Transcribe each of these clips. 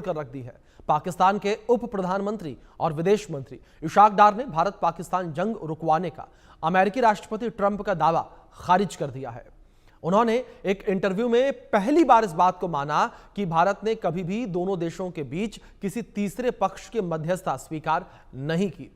कर रख दी है। पाकिस्तान के उप प्रधानमंत्री और विदेश मंत्री इशाक डार ने भारत पाकिस्तान जंग रुकवाने का अमेरिकी राष्ट्रपति ट्रंप का दावा खारिज कर दिया है। उन्होंने एक इंटरव्यू में पहली बार इस बात को माना कि भारत ने कभी भी दोनों देशों के बीच किसी तीसरे पक्ष की मध्यस्थता स्वीकार नहीं की।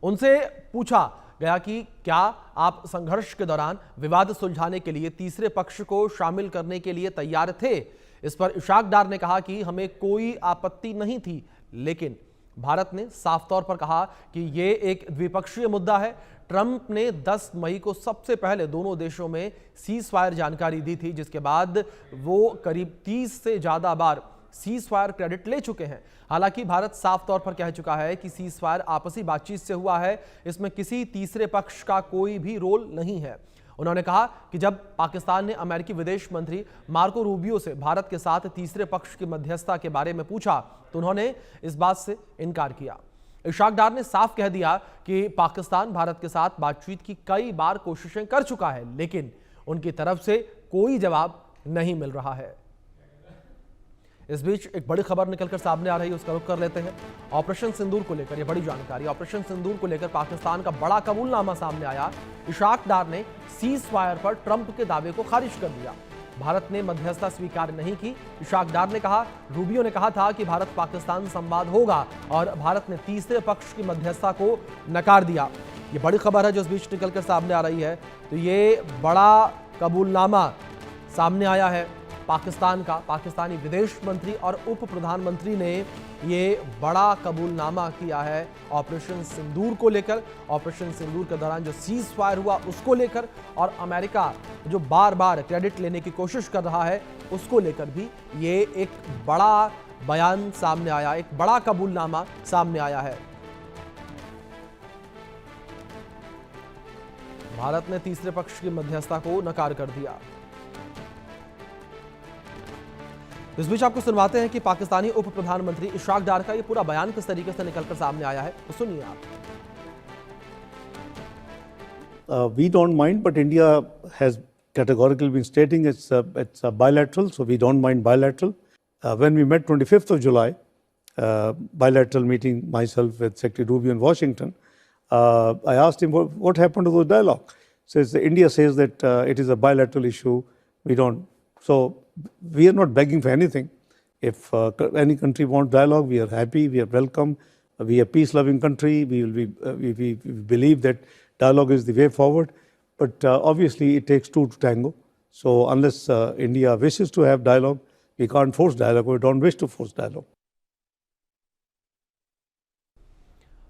उनसे पूछा गया कि क्या आप संघर्ष के दौरान विवाद सुलझाने के लिए तीसरे पक्ष को शामिल करने के लिए तैयार थे। इस पर इशाक डार ने कहा कि हमें कोई आपत्ति नहीं थी, लेकिन भारत ने साफ तौर पर कहा कि यह एक द्विपक्षीय मुद्दा है। ट्रंप ने 10 मई को सबसे पहले दोनों देशों में सीज फायर जानकारी दी थी, जिसके बाद वो करीब 30 से ज्यादा बार सीज फायर क्रेडिट ले चुके हैं। हालांकि भारत साफ तौर पर कह चुका है कि सीज फायर आपसी बातचीत से हुआ है, इसमें किसी तीसरे पक्ष का कोई भी रोल नहीं है। उन्होंने कहा कि जब पाकिस्तान ने अमेरिकी विदेश मंत्री मार्को रूबियो से भारत के साथ तीसरे पक्ष की मध्यस्थता के बारे में पूछा तो उन्होंने इस बात से इनकार किया। इशाक डार ने साफ कह दिया कि पाकिस्तान भारत के साथ बातचीत की कई बार कोशिशें कर चुका है, लेकिन उनकी तरफ से कोई जवाब नहीं मिल रहा है। इस बीच एक बड़ी खबर निकलकर सामने आ रही है, उसका रुख कर लेते हैं। ऑपरेशन सिंदूर को लेकर यह बड़ी जानकारी। ऑपरेशन सिंदूर को लेकर पाकिस्तान का बड़ा कबूलनामा सामने आया। इशाक डार ने सीज फायर पर ट्रंप के दावे को खारिज कर दिया। भारत ने मध्यस्थता स्वीकार नहीं की। इशाक डार ने कहा, रूबियो ने कहा था कि भारत पाकिस्तान संवाद होगा और भारत ने तीसरे पक्ष की मध्यस्थता को नकार दिया। ये बड़ी खबर है जो इस बीच निकलकर सामने आ रही है। तो ये बड़ा कबूलनामा सामने आया है पाकिस्तान का। पाकिस्तानी विदेश मंत्री और उप प्रधानमंत्री ने ये बड़ा कबूलनामा किया है ऑपरेशन सिंदूर को लेकर। ऑपरेशन सिंदूर के दौरान जो सीज फायर हुआ उसको लेकर, और अमेरिका जो बार बार क्रेडिट लेने की कोशिश कर रहा है उसको लेकर भी ये एक बड़ा बयान सामने आया, एक बड़ा कबूलनामा सामने आया है। भारत ने तीसरे पक्ष की मध्यस्थता को नकार कर दिया। इस बीच आपको सुनवाते हैं कि पाकिस्तानी उप प्रधानमंत्री इशाक डार का ये पूरा बयान किस तरीके से निकलकर सामने आया है, तो सुनिए आप। We don't mind, but India has categorically been stating it's a bilateral, so we don't mind bilateral. When we met 25th of July, bilateral meeting, myself with Secretary Rubio in Washington, I asked him what happened to the dialogue. Says India says that it is a bilateral issue. We don't. So we are not begging for anything. If any country wants dialogue, we are happy, we are welcome. We are a peace-loving country. We believe that dialogue is the way forward. But obviously, it takes two to tango. So unless India wishes to have dialogue, we can't force dialogue. We don't wish to force dialogue.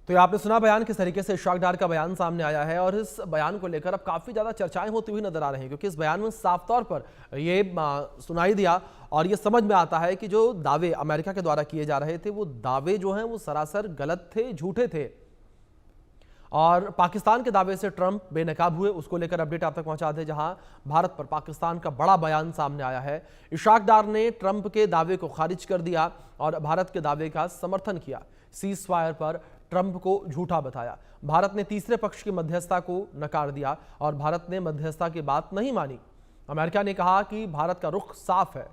तो ये आपने सुना बयान किस तरीके से इशाक डार का बयान सामने आया है, और इस बयान को लेकर अब काफ़ी ज़्यादा चर्चाएं होती हुई नजर आ रही हैं, क्योंकि इस बयान में साफ तौर पर ये सुनाई दिया और ये समझ में आता है कि जो दावे अमेरिका के द्वारा किए जा रहे थे वो दावे जो हैं वो सरासर गलत थे, झूठे थे, और पाकिस्तान के दावे से ट्रंप बेनकाब हुए। उसको लेकर अपडेट आप तक पहुंचा दें, जहां भारत पर पाकिस्तान का बड़ा बयान सामने आया है। इशाक डार ने ट्रंप के दावे को खारिज कर दिया और भारत के दावे का समर्थन किया। सीज फायर पर ट्रंप को झूठा बताया। भारत ने तीसरे पक्ष की मध्यस्थता को नकार दिया और भारत ने मध्यस्थता की बात नहीं मानी। अमेरिका ने कहा कि भारत का रुख साफ है,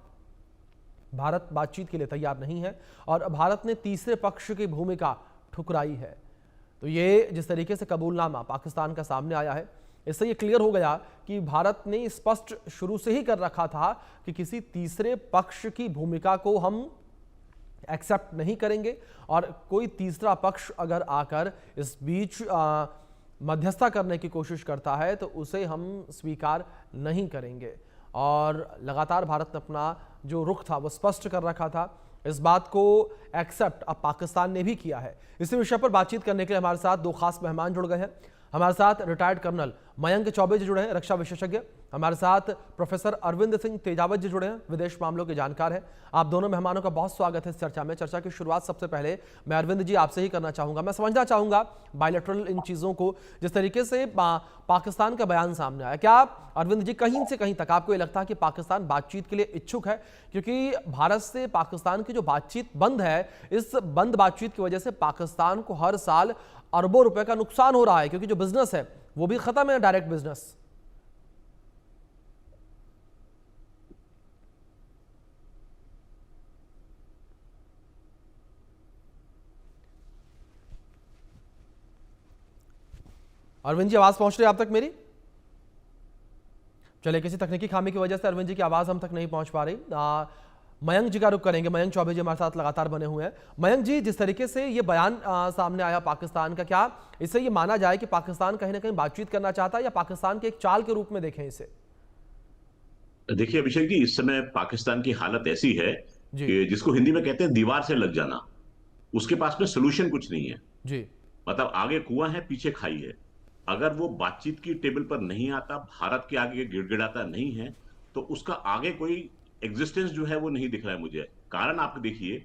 भारत बातचीत के लिए तैयार नहीं है और भारत ने तीसरे पक्ष की भूमिका ठुकराई है। तो ये जिस तरीके से कबूलनामा पाकिस्तान का सामने आया है, इससे ये क्लियर हो गया कि भारत ने स्पष्ट शुरू से ही कर रखा था कि किसी तीसरे पक्ष की भूमिका को हम एक्सेप्ट नहीं करेंगे, और कोई तीसरा पक्ष अगर आकर इस बीच मध्यस्थता करने की कोशिश करता है तो उसे हम स्वीकार नहीं करेंगे। और लगातार भारत ने अपना जो रुख था वो स्पष्ट कर रखा था। इस बात को एक्सेप्ट अब पाकिस्तान ने भी किया है। इसी विषय पर बातचीत करने के लिए हमारे साथ दो खास मेहमान जुड़ गए हैं। हमारे साथ रिटायर्ड कर्नल मयंक चौबे जी जुड़े हैं, रक्षा विशेषज्ञ। हमारे साथ प्रोफेसर अरविंद सिंह तेजावत जी जुड़े हैं, विदेश मामलों के जानकार हैं। आप दोनों मेहमानों का बहुत स्वागत है इस चर्चा में। चर्चा की शुरुआत सबसे पहले मैं अरविंद जी आपसे ही करना चाहूंगा। मैं समझना चाहूंगा बायलैटरल इन चीज़ों को, जिस तरीके से पाकिस्तान का बयान सामने आया, क्या अरविंद जी कहीं से कहीं तक आपको ये लगता है कि पाकिस्तान बातचीत के लिए इच्छुक है? क्योंकि भारत से पाकिस्तान की जो बातचीत बंद है, इस बंद बातचीत की वजह से पाकिस्तान को हर साल अरबों रुपए का नुकसान हो रहा है, क्योंकि जो बिजनेस है वो भी खत्म है, डायरेक्ट बिजनेस। अरविंद जी, आवाज पहुंच रही है आप तक मेरी? चलिए, किसी तकनीकी खामी की वजह से अरविंद जी की आवाज हम तक नहीं पहुंच पा रही। मयंक जी का रुख करेंगे। मयंक चौबे जी हमारे साथ लगातार बने हुए हैं। मयंक जी, जिस तरीके से ये बयान सामने आया पाकिस्तान का, क्या इससे ये माना जाए कि पाकिस्तान कहीं ना कहीं बातचीत करना चाहता है, या पाकिस्तान के एक चाल के रूप में देखें इसे? देखिए अभिषेक जी, इस समय पाकिस्तान की हालत ऐसी है जी कि जिसको हिंदी में कहते हैं दीवार से लग जाना। उसके पास में सोल्यूशन कुछ नहीं है। जी मतलब आगे कुआं है, पीछे खाई है। अगर वो बातचीत की टेबल पर नहीं आता, भारत के आगे गिड़गिड़ाता नहीं है, तो उसका आगे कोई एग्जिस्टेंस जो है वो नहीं दिख रहा है मुझे। कारण आप देखिए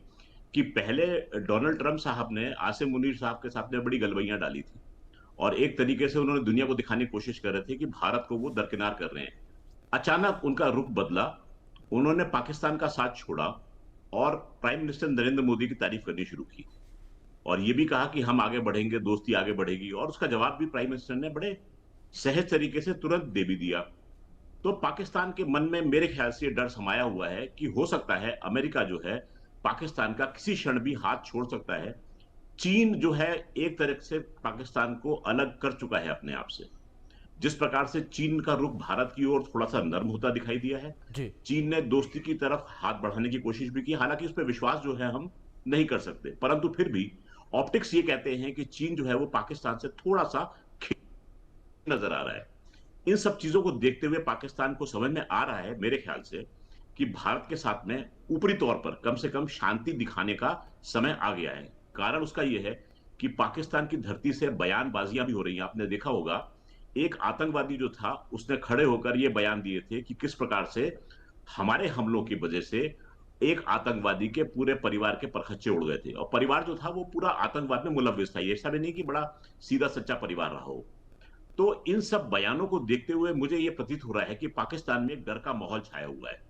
कि पहले डोनाल्ड ट्रंप साहब ने आसिम मुनीर साहब के साथ में बड़ी गलबैयां डाली थी, और एक तरीके से उन्होंने दुनिया को दिखाने की कोशिश कर रहे थे कि भारत को वो दरकिनार कर रहे हैं। अचानक उनका रुख बदला, उन्होंने पाकिस्तान का साथ छोड़ा और प्राइम मिनिस्टर नरेंद्र मोदी की तारीफ करनी शुरू की, और ये भी कहा कि हम आगे बढ़ेंगे, दोस्ती आगे बढ़ेगी। और उसका जवाब भी प्राइम मिनिस्टर ने बड़े सहज तरीके से तुरंत दे भी दिया। तो पाकिस्तान के मन में मेरे ख्याल से डर समाया हुआ है कि हो सकता है अमेरिका जो है पाकिस्तान का किसी क्षण भी हाथ छोड़ सकता है। चीन जो है एक तरह से पाकिस्तान को अलग कर चुका है अपने आप से। जिस प्रकार से चीन का रुख भारत की ओर थोड़ा सा नर्म होता दिखाई दिया है, जी चीन ने दोस्ती की तरफ हाथ बढ़ाने की कोशिश भी की। हालांकि उस पर विश्वास जो है हम नहीं कर सकते, परंतु फिर भी ऑप्टिक्स ये कहते हैं कि चीन जो है वो पाकिस्तान से थोड़ा सा नजर आ रहा है। इन सब चीजों को देखते हुए पाकिस्तान को समझ में आ रहा है मेरे ख्याल से कि भारत के साथ में ऊपरी तौर पर कम से कम शांति दिखाने का समय आ गया है। कारण उसका यह है कि पाकिस्तान की धरती से बयानबाजियां भी हो रही हैं। आपने देखा होगा, एक आतंकवादी जो था उसने खड़े होकर यह बयान दिए थे कि किस प्रकार से हमारे हमलों की वजह से एक आतंकवादी के पूरे परिवार के परखच्चे उड़ गए थे, और परिवार जो था वो पूरा आतंकवाद में मुलव्विस था। ये ऐसा भी नहीं कि बड़ा सीधा सच्चा परिवार रहा हो। तो इन सब बयानों को देखते हुए मुझे यह प्रतीत हो रहा है कि पाकिस्तान में एक डर का माहौल छाया हुआ है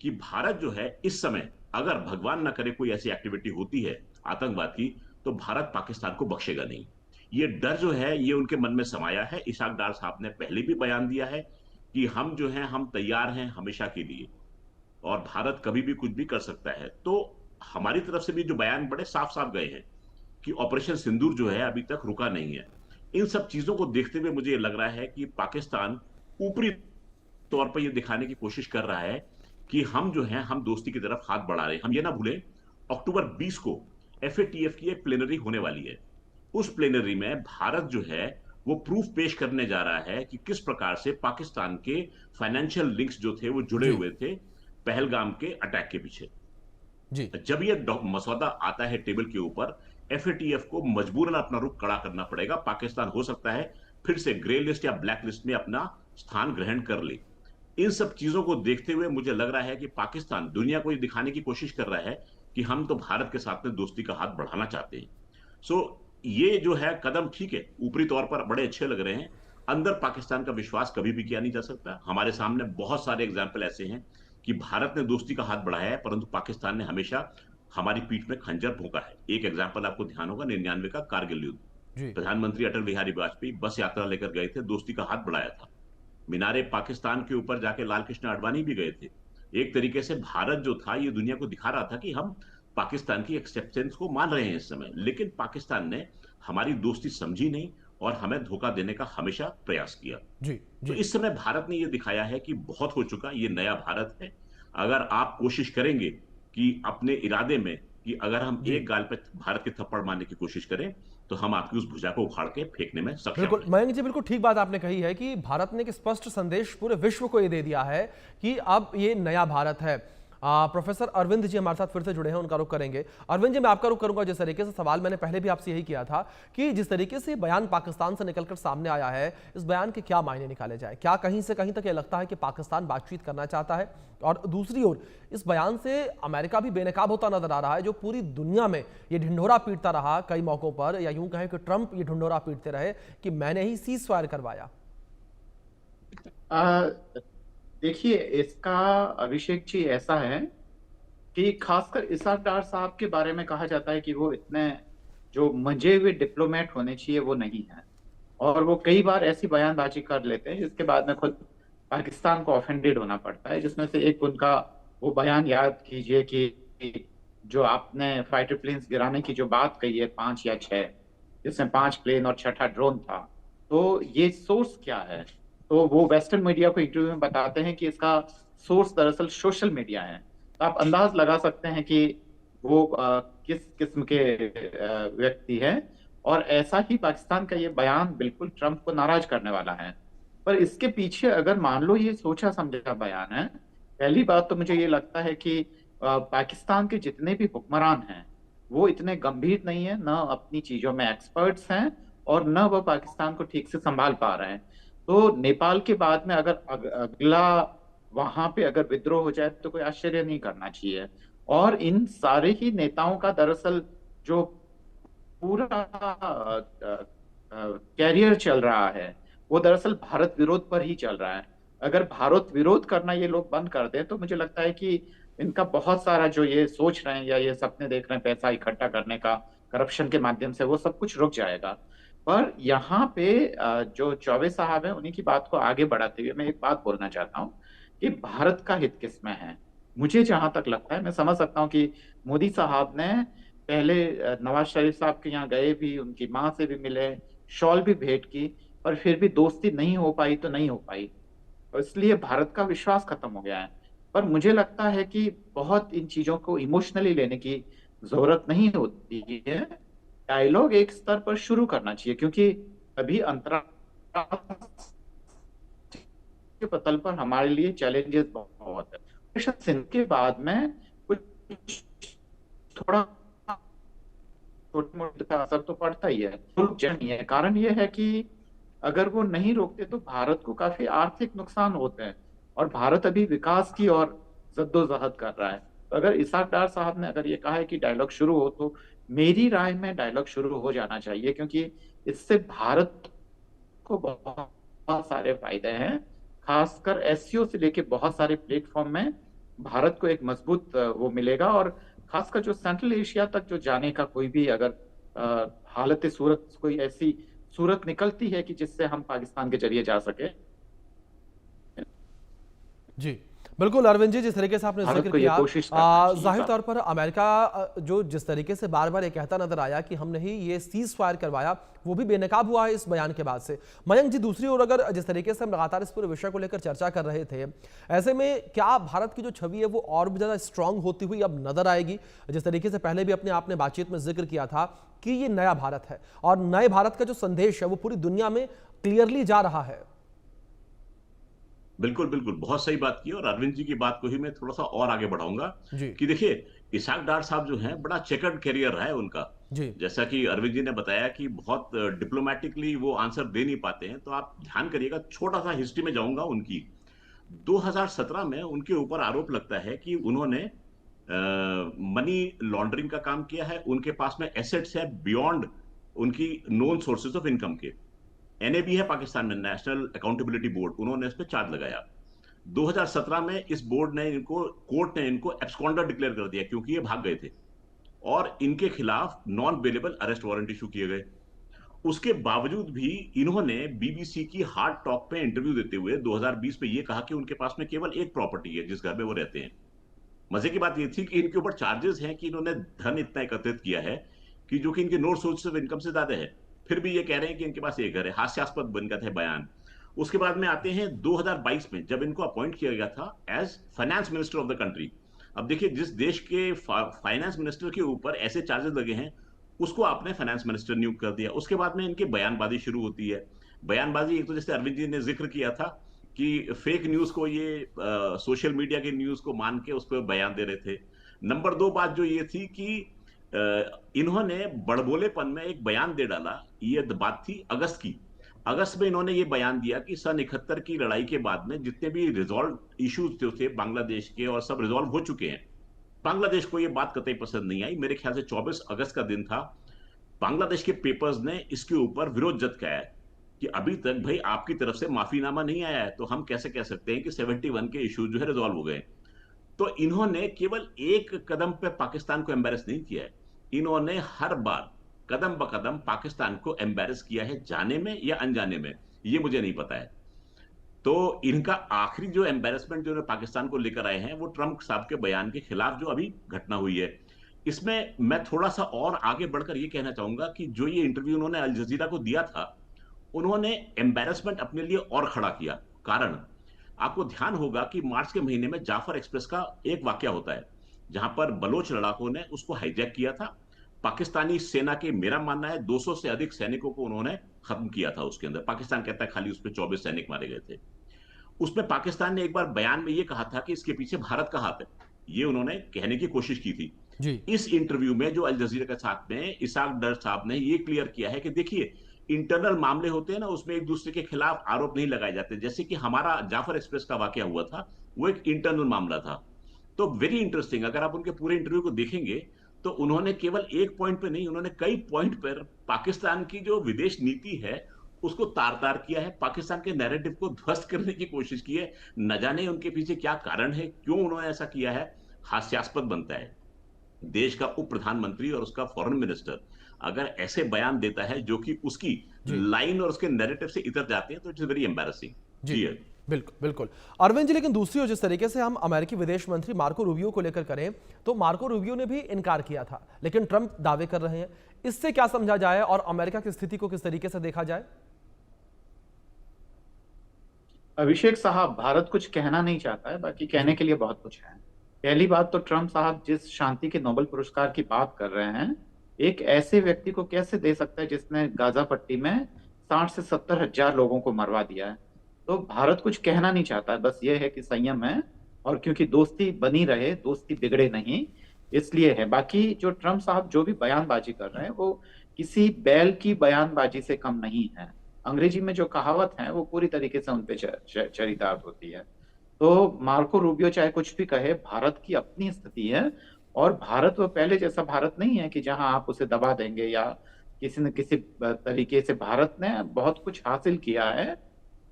कि भारत जो है इस समय, अगर भगवान ना करे कोई ऐसी एक्टिविटी होती है आतंकवाद की, तो भारत पाकिस्तान को बख्शेगा नहीं। ये डर जो है ये उनके मन में समाया है। इशाक डार साहब ने पहले भी बयान दिया है कि हम जो है हम तैयार हैं हमेशा के लिए, और भारत कभी भी कुछ भी कर सकता है। तो हमारी तरफ से भी जो बयान बड़े साफ साफ गए हैं कि ऑपरेशन सिंदूर जो है अभी तक रुका नहीं है। इन सब चीजों को देखते हुए मुझे लग रहा है कि पाकिस्तान ऊपरी तौर पर यह दिखाने की कोशिश कर रहा है कि हम जो है हम दोस्ती की तरफ हाथ बढ़ा रहे हैं। हम ये ना भूलें, अक्टूबर 20 को एफएटीएफ की एक प्लेनरी होने वाली है। उस प्लेनरी में भारत जो है वो प्रूफ पेश करने जा रहा है कि किस प्रकार से पाकिस्तान के फाइनेंशियल लिंक्स जो थे वो जुड़े जी हुए थे पहलगाम के अटैक के पीछे। जी जब ये मसौदा आता है टेबल के ऊपर, एफएटीएफ को मजबूरन अपना रुख कड़ा करना पड़ेगा। पाकिस्तान हो सकता है फिर से ग्रे लिस्ट या ब्लैक लिस्ट में अपना स्थान ग्रहण कर ले। इन सब चीजों को देखते हुए मुझे लग रहा है कि पाकिस्तान दुनिया को ये दिखाने की कोशिश कर रहा है कि हम तो भारत के साथ में दोस्ती का हाथ बढ़ाना चाहते हैं। सो ये जो है कदम ठीक है, ऊपरी तौर पर बड़े अच्छे लग रहे हैं। अंदर पाकिस्तान का विश्वास कभी भी किया नहीं जा सकता। हमारे सामने बहुत सारे एग्जाम्पल ऐसे हैं कि भारत ने दोस्ती का हाथ बढ़ाया है, परंतु पाकिस्तान ने हमेशा हमारी पीठ में खंजर भोंका है। एक एग्जाम्पल आपको ध्यान होगा, 99 का कारगिल युद्ध। जी प्रधानमंत्री अटल बिहारी वाजपेयी बस यात्रा लेकर गए थे, दोस्ती का हाथ बढ़ाया था। मीनारे पाकिस्तान के ऊपर जाके लाल कृष्ण आडवाणी भी गए थे। एक तरीके से भारत जो था ये दुनिया को दिखा रहा था कि हम पाकिस्तान की एक्सेप्टेंस को मान रहे हैं इस समय। लेकिन पाकिस्तान ने हमारी दोस्ती समझी नहीं और हमें धोखा देने का हमेशा प्रयास किया। जी तो जी इस समय भारत ने यह दिखाया है कि बहुत हो चुका, ये नया भारत है। अगर आप कोशिश करेंगे कि अपने इरादे में कि अगर हम जी एक गाल पे भारत के थप्पड़ मारने की कोशिश करें, तो हम आपकी उस भुजा को उखाड़ के फेंकने में सक्षम बिल्कुल हैं। मयंक जी, बिल्कुल ठीक बात आपने कही है कि भारत ने एक स्पष्ट संदेश पूरे विश्व को ये दे दिया है कि अब ये नया भारत है। प्रोफेसर अरविंद जी हमारे साथ फिर से जुड़े हैं, उनका रुख करेंगे। अरविंद जी, मैं आपका रुख करूंगा। जिस तरीके से सवाल मैंने पहले भी आपसे यही किया था कि जिस तरीके से बयान पाकिस्तान से निकलकर सामने आया है, इस बयान के क्या मायने निकाले जाए? क्या कहीं से कहीं तक ये लगता है कि पाकिस्तान बातचीत करना चाहता है? और दूसरी ओर इस बयान से अमेरिका भी बेनकाब होता नजर आ रहा है, जो पूरी दुनिया में ये ढिंढोरा पीटता रहा कई मौकों पर, या यूं कहें कि ट्रंप ये ढिंढोरा पीटते रहे कि मैंने ही सीज फायर करवाया। देखिए, इसका अभिषेक जी ऐसा है कि खासकर इसाक डार साहब के बारे में कहा जाता है कि वो इतने जो मंजे हुए डिप्लोमेट होने चाहिए वो नहीं है, और वो कई बार ऐसी बयानबाजी कर लेते हैं जिसके बाद में खुद पाकिस्तान को ऑफेंडेड होना पड़ता है। जिसमें से एक उनका वो बयान याद कीजिए कि जो आपने फाइटर प्लेन्स गिराने की जो बात कही है, 5 या 6, जिसमें 5 प्लेन और छठा ड्रोन था, तो ये सोर्स क्या है? तो वो वेस्टर्न मीडिया को इंटरव्यू में बताते हैं कि इसका सोर्स दरअसल सोशल मीडिया है। तो आप अंदाज लगा सकते हैं कि वो किस किस्म के व्यक्ति हैं। और ऐसा ही पाकिस्तान का ये बयान बिल्कुल ट्रंप को नाराज करने वाला है। पर इसके पीछे अगर मान लो ये सोचा समझा बयान है, पहली बात तो मुझे ये लगता है कि पाकिस्तान के जितने भी हुक्मरान हैं वो इतने गंभीर नहीं है, न अपनी चीजों में एक्सपर्ट्स हैं और न वह पाकिस्तान को ठीक से संभाल पा रहे हैं। तो नेपाल के बाद में अगर अगला वहां पे अगर विद्रोह हो जाए तो कोई आश्चर्य नहीं करना चाहिए। और इन सारे ही नेताओं का दरअसल जो पूरा कैरियर चल रहा है वो दरअसल भारत विरोध पर ही चल रहा है। अगर भारत विरोध करना ये लोग बंद कर दें तो मुझे लगता है कि इनका बहुत सारा जो ये सोच रहे हैं या ये सपने देख रहे हैं पैसा इकट्ठा करने का करप्शन के माध्यम से, वो सब कुछ रुक जाएगा। पर यहाँ पे जो चौबे साहब हैं उन्हीं की बात को आगे बढ़ाते हुए मैं एक बात बोलना चाहता हूँ कि भारत का हित किसमें है। मुझे जहां तक लगता है, मैं समझ सकता हूँ कि मोदी साहब ने पहले नवाज शरीफ साहब के यहाँ गए भी, उनकी माँ से भी मिले, शॉल भी भेंट की, पर फिर भी दोस्ती नहीं हो पाई तो नहीं हो पाई, और इसलिए भारत का विश्वास खत्म हो गया है। पर मुझे लगता है कि बहुत इन चीजों को इमोशनली लेने की जरूरत नहीं होती है। डायलॉग एक स्तर पर शुरू करना चाहिए, क्योंकि अभी अंतर्राष्ट्रीय पतल पर हमारे लिए चैलेंजेस बहुत है। ऑपरेशन सिंध के बाद में कुछ थोड़ा छोटे मोटे का असर तो पड़ता ही है, नहीं है। कारण ये है कि अगर वो नहीं रोकते तो भारत को काफी आर्थिक नुकसान होते हैं, और भारत अभी विकास की ओर जद्दोजहद कर रहा है। तो अगर इसाक डार साहब ने अगर ये कहा है कि डायलॉग शुरू हो, तो मेरी राय में डायलॉग शुरू हो जाना चाहिए, क्योंकि इससे भारत को बहुत, बहुत सारे फायदे हैं। खासकर एससीओ से लेके बहुत सारे प्लेटफॉर्म में भारत को एक मजबूत वो मिलेगा, और खासकर जो सेंट्रल एशिया तक जो जाने का कोई भी अगर हालत सूरत, कोई ऐसी सूरत निकलती है कि जिससे हम पाकिस्तान के जरिए जा सके। जी बिल्कुल अरविंद जी, जिस तरीके से आपने जिक्र किया, जाहिर तौर पर अमेरिका जो जिस तरीके से बार बार ये कहता नजर आया कि हमने ही ये सीज फायर करवाया, वो भी बेनकाब हुआ है इस बयान के बाद से। मयंक जी, दूसरी ओर अगर जिस तरीके से हम लगातार इस पूरे विषय को लेकर चर्चा कर रहे थे, ऐसे में क्या भारत की जो छवि है वो और भी ज्यादा स्ट्रांग होती हुई अब नजर आएगी? जिस तरीके से पहले भी अपने आपने बातचीत में जिक्र किया था कि ये नया भारत है और नए भारत का जो संदेश है वो पूरी दुनिया में क्लियरली जा रहा है। बिल्कुल बिल्कुल, बहुत सही बात की। और अरविंद जी की बात को ही मैं थोड़ा सा और आगे बढ़ाऊंगा कि देखिए, इसाक डार साहब जो हैं, बड़ा चेकर्ड कैरियर रहा है उनका। जैसा कि अरविंद जी ने बताया कि बहुत डिप्लोमेटिकली वो आंसर दे नहीं पाते हैं, तो आप ध्यान करिएगा, छोटा सा हिस्ट्री में जाऊंगा उनकी। 2017 में उनके ऊपर आरोप लगता है कि उन्होंने मनी लॉन्ड्रिंग का काम किया है। उनके पास में एसेट्स है बियॉन्ड उनकी नोन सोर्सेज ऑफ इनकम के। एनएबी है पाकिस्तान में, नेशनल अकाउंटेबिलिटी बोर्ड, उन्होंने इस पर चार्ज लगाया। 2017 में इस बोर्ड ने इनको, कोर्ट ने इनको एब्सकॉन्डर डिक्लेयर कर दिया क्योंकि ये भाग गए थे, और इनके खिलाफ non bailable arrest warrant issue किए गए। उसके बावजूद भी इन्होंने बीबीसी की हार्ड टॉक पे इंटरव्यू देते हुए 2020 में ये कहा कि उनके पास में केवल एक प्रॉपर्टी है जिस घर में वो रहते हैं। मजे की बात ये थी कि इनके ऊपर चार्जेस हैं कि इन्होंने धन इतना एकत्रित किया है कि जो कि इनके नोट सोर्स ऑफ इनकम से ज्यादा है, फिर भी ये कह रहे हैं कि इनके पास एक घर है। हास्यास्पद बन गया था बयान। उसके बाद में आते हैं 2022 में, जब इनको अपॉइंट किया गया था as finance minister of the country. अब देखिए, जिस देश के फाइनेंस मिनिस्टर के ऊपर ऐसे चार्जेस लगे हैं, उसको आपने फाइनेंस मिनिस्टर नियुक्त कर दिया। उसके बाद में इनकी बयानबाजी शुरू होती है। बयानबाजी, एक तो जैसे अरविंद जी ने जिक्र किया था कि फेक न्यूज को ये सोशल मीडिया के न्यूज को मान के उस पर बयान दे रहे थे। नंबर 2 बात जो ये थी कि इन्होंने बड़बोलेपन में एक बयान दे डाला। ये बात थी अगस्त की। अगस्त में इन्होंने ये बयान दिया कि सन 71 की लड़ाई के बाद में जितने भी रिजॉल्व इश्यूज जो थे बांग्लादेश के, और सब रिजॉल्व हो चुके हैं। बांग्लादेश को ये बात कतई पसंद नहीं आई। मेरे ख्याल से 24 अगस्त का दिन था। बांग्लादेश के पेपर्स ने इसके ऊपर विरोध जताया कि अभी तक भाई आपकी तरफ से माफीनामा नहीं आया है, तो हम कैसे कह सकते हैं कि 71 के इश्यूज जो है रिजॉल्व हो गए। तो इन्होंने केवल एक कदम पे पाकिस्तान को एम्बेरस नहीं किया है, इन्होंने हर बार कदम ब कदम पाकिस्तान को एम्बेरस किया है, जाने में या अनजाने में, ये मुझे नहीं पता है। तो इनका आखिरी जो एम्बेरसमेंट जो पाकिस्तान को लेकर आए हैं, वो ट्रंप साहब के बयान के खिलाफ जो अभी घटना हुई है। इसमें मैं थोड़ा सा और आगे बढ़कर ये कहना चाहूंगा कि जो ये इंटरव्यू उन्होंने अल जजीरा को दिया था, उन्होंने एम्बैरेसमेंट अपने लिए और खड़ा किया। कारण, आपको ध्यान होगा कि मार्च के महीने में जाफर एक्सप्रेस का एक वाकया होता है, जहां पर बलोच लड़ाकों ने उसको हाईजैक किया था। पाकिस्तानी सेना के, मेरा मानना है, 200 से अधिक सैनिकों को उन्होंने खत्म किया था उसके अंदर। पाकिस्तान कहता है खाली उसमें 24 सैनिक मारे गए थे। उसमें पाकिस्तान ने एक बार बयान में यह कहा था कि इसके पीछे भारत का हाथ है, ये उन्होंने कहने की कोशिश की थी। जी। इस इंटरव्यू में जो अल जजीरा के साथ में इसाक डर साहब ने ये क्लियर किया है कि देखिए, इंटरनल मामले होते हैं ना, उसमें एक दूसरे के खिलाफ आरोप नहीं लगाए जाते। जैसे कि हमारा जाफर एक्सप्रेस का वाकया हुआ था, वो एक इंटरनल मामला था। तो वेरी इंटरेस्टिंग, अगर आप उनके पूरे इंटरव्यू को देखेंगे तो उन्होंने केवल एक पॉइंट पे नहीं, उन्होंने कई पॉइंट पर पाकिस्तान की जो विदेश नीति है उसको तार तार किया है, पाकिस्तान के नैरेटिव को ध्वस्त करने की कोशिश की है। न जाने उनके पीछे क्या कारण है, क्यों उन्होंने ऐसा किया है, हास्यास्पद बनता है। देश का उप प्रधानमंत्री और उसका फॉरेन मिनिस्टर अगर ऐसे बयान देता है जो कि उसकी जी। लाइन और उसके नैरेटिव से इतर जाते हैं, तो इट्स वेरी एम्बैरेसिंग। जी, बिल्कुल बिल्कुल। अरविंद जी, लेकिन दूसरी ओर जिस तरीके से हम अमेरिकी विदेश मंत्री मार्को रूबियो को लेकर करें, तो मार्को रूबियो ने भी इनकार किया था, लेकिन ट्रंप दावे कर रहे हैं। इससे क्या समझा जाए और अमेरिका की स्थिति को किस तरीके से देखा जाए? अभिषेक साहब, भारत कुछ कहना नहीं चाहता है, बाकी कहने के लिए बहुत कुछ है। पहली बात तो ट्रंप साहब जिस शांति के नोबेल पुरस्कार की बात कर रहे हैं, एक ऐसे व्यक्ति को कैसे दे सकता है जिसने गाजा पट्टी में 60 से 70 हजार लोगों को मरवा दिया है। तो भारत कुछ कहना नहीं चाहता है, बस ये है कि संयम है, और क्योंकि दोस्ती बनी रहे, दोस्ती बिगड़े नहीं, इसलिए है। बाकी जो ट्रंप साहब जो भी बयानबाजी कर रहे हैं वो किसी बैल की बयानबाजी से कम नहीं है। अंग्रेजी में जो कहावत है वो पूरी तरीके से उनपे चरितार्थ होती है। तो मार्को रूबियो चाहे कुछ भी कहे, भारत की अपनी स्थिति है, और भारत वो पहले जैसा भारत नहीं है कि जहां आप उसे दबा देंगे, या किसी न किसी तरीके से भारत ने बहुत कुछ हासिल किया है,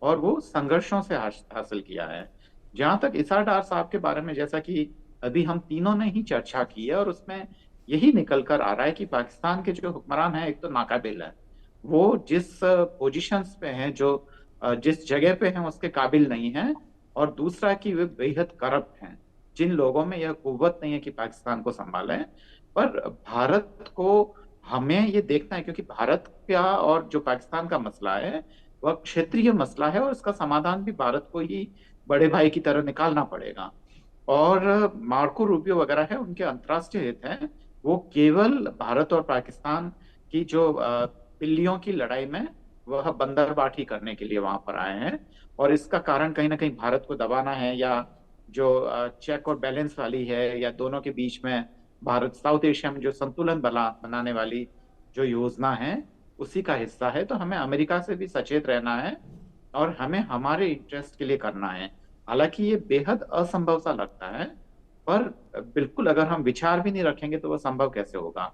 और वो संघर्षों से हासिल किया है। जहां तक इसार डार साहब के बारे में, जैसा कि अभी हम तीनों ने ही चर्चा की है, और उसमें यही निकल कर आ रहा है कि पाकिस्तान के जो हुक्मरान है, एक तो नाकाबिल है, वो जिस पोजीशंस पे हैं, जो जिस जगह पे हैं उसके काबिल नहीं है, और दूसरा कि वे बेहद करप्ट हैं। जिन लोगों में यह कुव्वत नहीं है कि पाकिस्तान को संभालें, पर भारत को हमें ये देखना है, क्योंकि भारत का और जो पाकिस्तान का मसला है वह क्षेत्रीय मसला है, और इसका समाधान भी भारत को ही बड़े भाई की तरह निकालना पड़ेगा। और मार्को रूबियो वगैरह है, उनके अंतर्राष्ट्रीय हित हैं, वो केवल भारत और पाकिस्तान की जो पिल्लियों की लड़ाई में वह बंदरबांटी करने के लिए वहां पर आए हैं, और इसका कारण कहीं ना कहीं भारत को दबाना है, या जो चेक और बैलेंस वाली है, या दोनों के बीच में भारत साउथ एशिया में जो संतुलन बनाने वाली जो योजना है उसी का हिस्सा है। तो हमें अमेरिका से भी सचेत रहना है, और हमें हमारे इंटरेस्ट के लिए करना है। हालांकि ये बेहद असंभव सा लगता है, पर बिल्कुल अगर हम विचार भी नहीं रखेंगे तो वह संभव कैसे होगा।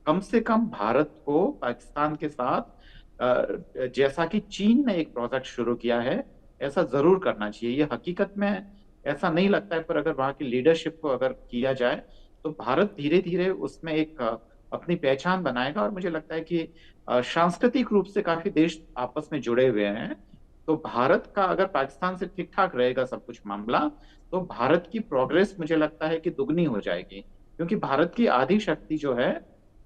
कम से कम भारत को पाकिस्तान के साथ जैसा कि चीन ने एक प्रोजेक्ट शुरू किया है, ऐसा जरूर करना चाहिए। ये हकीकत में ऐसा नहीं लगता है, पर अगर वहां की लीडरशिप को अगर किया जाए तो भारत धीरे धीरे उसमें एक अपनी पहचान बनाएगा। और मुझे लगता है कि सांस्कृतिक रूप से काफी देश आपस में जुड़े हुए हैं, तो भारत का अगर पाकिस्तान से ठीक ठाक रहेगा सब कुछ मामला, तो भारत की प्रोग्रेस मुझे लगता है कि दुगनी हो जाएगी। क्योंकि भारत की आधी शक्ति जो है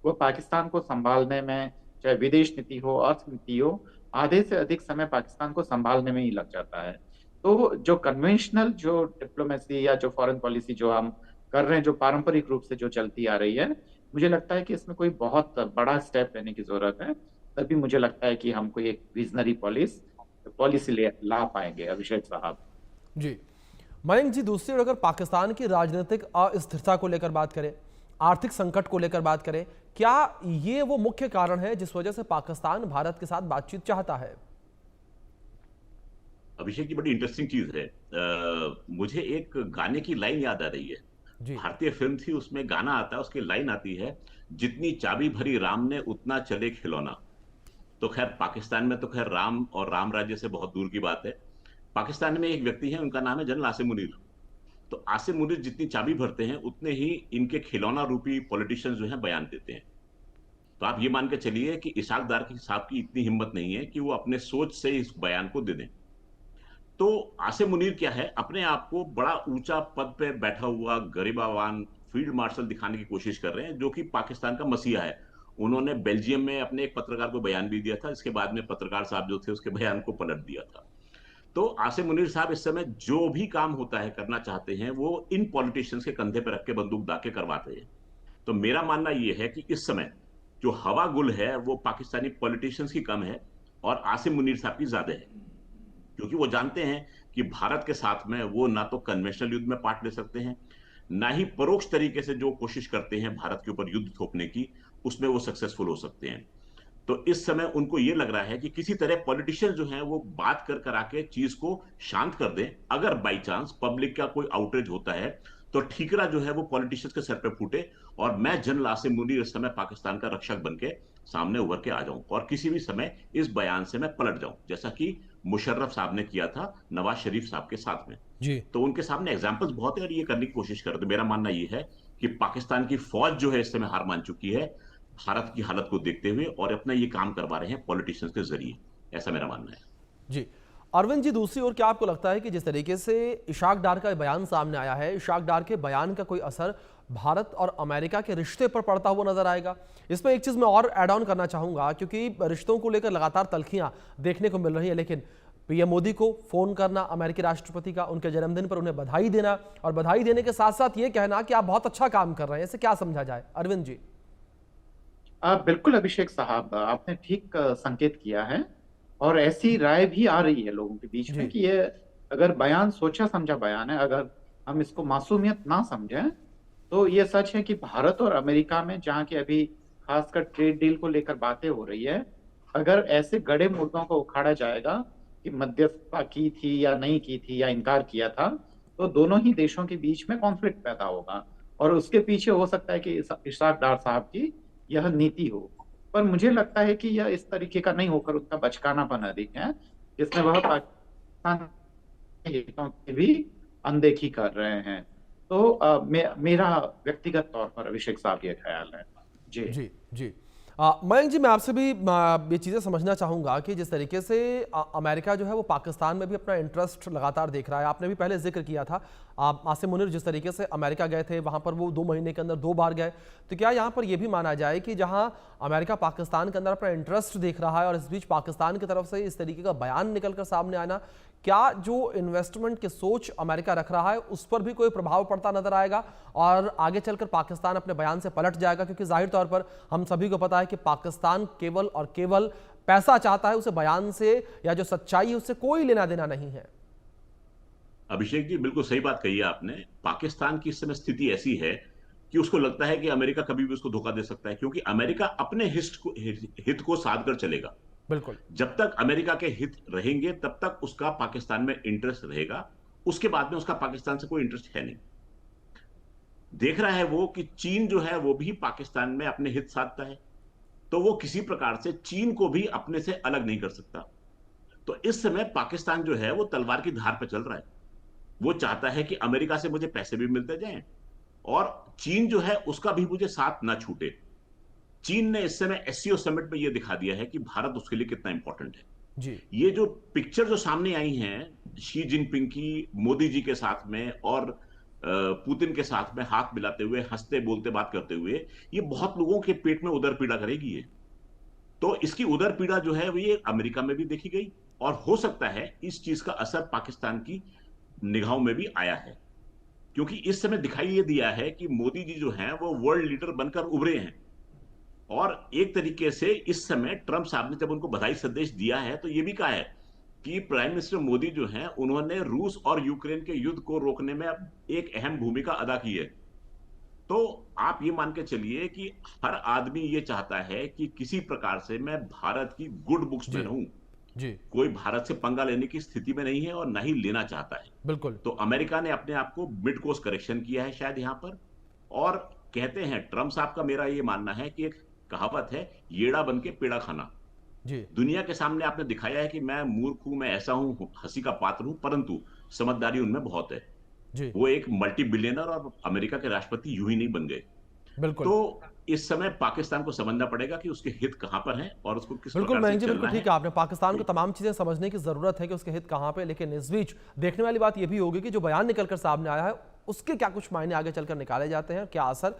वो पाकिस्तान को संभालने में, चाहे विदेश नीति हो, अर्थनीति हो, आधे से अधिक समय पाकिस्तान को संभालने में ही लग जाता है। तो जो कन्वेंशनल जो डिप्लोमेसी या जो फॉरेन पॉलिसी जो हम कर रहे हैं, जो पारंपरिक रूप से जो चलती आ रही है, मुझे लगता है कि इसमें कोई बहुत बड़ा स्टेप लेने की जरूरत है। तभी मुझे लगता है कि हम कोई एक विजनरी पॉलिसी ला पाएंगे। अभिषेक साहब जी। मयंक जी, दूसरी ओर अगर पाकिस्तान की राजनीतिक अस्थिरता को लेकर बात करें, आर्थिक संकट को लेकर बात करें, क्या ये वो मुख्य कारण है जिस वजह से पाकिस्तान भारत के साथ बातचीत चाहता है? अभिषेक जी, बड़ी इंटरेस्टिंग चीज है। मुझे एक गाने की लाइन याद आ रही है। भारतीय फिल्म थी, उसमें गाना आता है, उसकी लाइन आती है, जितनी चाबी भरी राम ने उतना चले खिलौना। तो खैर पाकिस्तान में तो खैर राम और राम राज्य से बहुत दूर की बात है। पाकिस्तान में एक व्यक्ति है, उनका नाम है जनरल आसिम मुनीर। तो आसिम मुनीर जितनी चाबी भरते हैं उतने ही इनके खिलौना रूपी पॉलिटिशियंस जो हैं बयान देते हैं। तो आप ये मान के चलिए कि इसाक डार साहब की इतनी हिम्मत नहीं है कि वो अपने सोच से इस बयान को दे दें। तो आसिम मुनीर क्या है, अपने आप को बड़ा ऊंचा पद पे बैठा हुआ गरिबावान फील्ड मार्शल दिखाने की कोशिश कर रहे हैं, जो कि पाकिस्तान का मसीहा है। उन्होंने बेल्जियम में अपने एक पत्रकार को बयान भी दिया था, इसके बाद में पत्रकार साहब जो थे उसके बयान को पलट दिया था। तो आसिम मुनीर साहब इस समय जो भी काम होता है करना चाहते हैं वो इन पॉलिटिशियंस के कंधे पर रख के बंदूक दाके करवाते हैं। तो मेरा मानना यह है कि इस समय जो हवा गुल है वो पाकिस्तानी पॉलिटिशियंस की कम है और आसिम मुनीर साहब की ज्यादा है, क्योंकि वो जानते हैं कि भारत के साथ में वो ना तो कन्वेंशनल युद्ध में पार्ट ले सकते हैं, ना ही परोक्ष तरीके से जो कोशिश करते हैं भारत के ऊपर युद्ध थोपने की, उसमें वो सक्सेसफुल हो सकते हैं। तो इस समय उनको ये लग रहा है कि किसी तरह पॉलिटिशियन जो हैं वो बात कर करा के चीज को शांत कर दें। अगर बाई चांस पब्लिक का कोई आउटरीच होता है तो ठीकरा जो है वो पॉलिटिशियंस के सर पे फूटे और मैं जनरल आसिम मुनीर इस समय पाकिस्तान का रक्षक बन के सामने उभर के आ जाऊं और किसी भी समय इस बयान से मैं पलट जाऊं, जैसा कि मुशर्रफ साहब ने किया था नवाज शरीफ साहब के साथ में। जी तो उनके सामने एग्जाम्पल्स बहुत है और ये करने की कोशिश कर रहे। तो मेरा मानना ये है कि पाकिस्तान की फौज जो है इस समय हार मान चुकी है भारत की हालत को देखते हुए और अपना ये काम करवा रहे हैं पॉलिटिशियंस के जरिए, ऐसा मेरा मानना है। जी अरविंद जी, दूसरी ओर क्या आपको लगता है कि जिस तरीके से इशाक डार का बयान सामने आया है, इशाक डार के बयान का कोई असर भारत और अमेरिका के रिश्ते पर पड़ता हुआ नजर आएगा? इसमें एक चीज मैं और ऐड ऑन करना चाहूंगा, क्योंकि रिश्तों को लेकर लगातार तल्खियां देखने को मिल रही है, लेकिन पीएम मोदी को फोन करना अमेरिकी राष्ट्रपति का, उनके जन्मदिन पर उन्हें बधाई देना और बधाई देने के साथ साथ ये कहना कि आप बहुत अच्छा काम कर रहे हैं, इसे क्या समझा जाए? अरविंद जी। बिल्कुल अभिषेक साहब, आपने ठीक संकेत किया है और ऐसी राय भी आ रही है लोगों के बीच में कि ये अगर बयान सोचा समझा बयान है, अगर हम इसको मासूमियत ना समझें तो ये सच है कि भारत और अमेरिका में जहाँ की अभी खासकर ट्रेड डील को लेकर बातें हो रही है, अगर ऐसे गड़े मुद्दों को उखाड़ा जाएगा कि मध्यस्थता की थी या नहीं की थी या इनकार किया था, तो दोनों ही देशों के बीच में कॉन्फ्लिक्ट पैदा होगा और उसके पीछे हो सकता है कि इशाक डार साहब की यह नीति हो। पर मुझे लगता है कि यह इस तरीके का नहीं होकर उनका बचकानापन अधिक है, जिसमें वह पाकिस्तान के हितों की भी अनदेखी कर रहे हैं। तो मेरा व्यक्तिगत तौर पर अभिषेक साहब ये ख्याल है। जी जी जी मयंक जी, मैं आपसे भी ये चीज़ें समझना चाहूँगा कि जिस तरीके से अमेरिका जो है वो पाकिस्तान में भी अपना इंटरेस्ट लगातार देख रहा है। आपने भी पहले जिक्र किया था, आसिम मुनीर जिस तरीके से अमेरिका गए थे, वहाँ पर वो 2 महीने के अंदर 2 बार गए। तो क्या यहाँ पर ये भी माना जाए कि जहाँ अमेरिका पाकिस्तान के अंदर अपना इंटरेस्ट देख रहा है और इस बीच पाकिस्तान की तरफ से इस तरीके का बयान निकल कर सामने आना, क्या जो इन्वेस्टमेंट की सोच अमेरिका रख रहा है उस पर भी कोई प्रभाव पड़ता नजर आएगा और आगे चलकर पाकिस्तान अपने बयान से पलट जाएगा? क्योंकि जाहिर तौर पर हम सभी को पता है कि पाकिस्तान केवल और केवल पैसा चाहता है, उसे बयान से या जो सच्चाई है उससे कोई लेना देना नहीं है। अभिषेक जी, बिल्कुल सही बात कही है आपने। पाकिस्तान की इस समय स्थिति ऐसी है कि उसको लगता है कि अमेरिका कभी भी उसको धोखा दे सकता है, क्योंकि अमेरिका अपने हित को साध कर चलेगा। बिल्कुल। जब तक अमेरिका के हित रहेंगे तब तक उसका पाकिस्तान में इंटरेस्ट रहेगा, उसके बाद में उसका पाकिस्तान से कोई इंटरेस्ट है नहीं। देख रहा है वो कि चीन जो है वो भी पाकिस्तान में अपने हित साधता है, तो वो किसी प्रकार से चीन को भी अपने से अलग नहीं कर सकता। तो इस समय पाकिस्तान जो है वो तलवार की धार पर चल रहा है। वो चाहता है कि अमेरिका से मुझे पैसे भी मिलते जाएं और चीन जो है उसका भी मुझे साथ ना छूटे। चीन ने इस समय एससीओ समिट में यह दिखा दिया है कि भारत उसके लिए कितना इंपॉर्टेंट है। जी ये जो पिक्चर जो सामने आई हैं शी जिनपिंग की मोदी जी के साथ में और पुतिन के साथ में हाथ मिलाते हुए, हंसते बोलते बात करते हुए, ये बहुत लोगों के पेट में उदर पीड़ा करेगी। ये तो इसकी उदर पीड़ा जो है वो ये अमेरिका में भी देखी गई और हो सकता है इस चीज का असर पाकिस्तान की निगाहों में भी आया है, क्योंकि इस समय दिखाई ये दिया है कि मोदी जी जो हैं वो वर्ल्ड लीडर बनकर उभरे हैं और एक तरीके से इस समय ट्रंप साहब ने जब उनको बधाई संदेश दिया है तो ये भी कहा है कि प्राइम मिनिस्टर मोदी जो हैं उन्होंने रूस और यूक्रेन के युद्ध को रोकने में एक अहम भूमिका अदा की है। तो आप ये मान के चलिए कि हर आदमी ये चाहता है कि किसी प्रकार से मैं भारत की गुड बुक्स में रहूं। जी कोई भारत से पंगा लेने की स्थिति में नहीं है और ना ही लेना चाहता है। बिल्कुल। तो अमेरिका ने अपने आप को मिड कोर्स करेक्शन किया है शायद यहाँ पर, और कहते हैं ट्रंप साहब का, मेरा ये मानना है कि एक कहावत है, येड़ा बन के पेड़ा खाना। जी दुनिया के सामने आपने दिखाया है कि मैं मूर्ख हूं, मैं ऐसा हूं, हंसी का पात्र हूं, परंतु समझदारी उनमें बहुत है। जी वो एक मल्टी बिलियनर और अमेरिका के राष्ट्रपति यूं ही नहीं बन गए। बिल्कुल। तो इस समय पाकिस्तान को समझना पड़ेगा कि उसके हित कहां पर हैं और उसको किस बिल्कुल प्रकार मयंक से जी, बिल्कुल चलना ठीक है आपने। पाकिस्तान को तमाम चीजें समझने की जरूरत है कि उसके हित कहां पे, लेकिन इस बीच देखने वाली बात यह भी होगी कि जो बयान निकलकर सामने आया है उसके क्या कुछ मायने आगे चलकर निकाले जाते हैं, क्या असर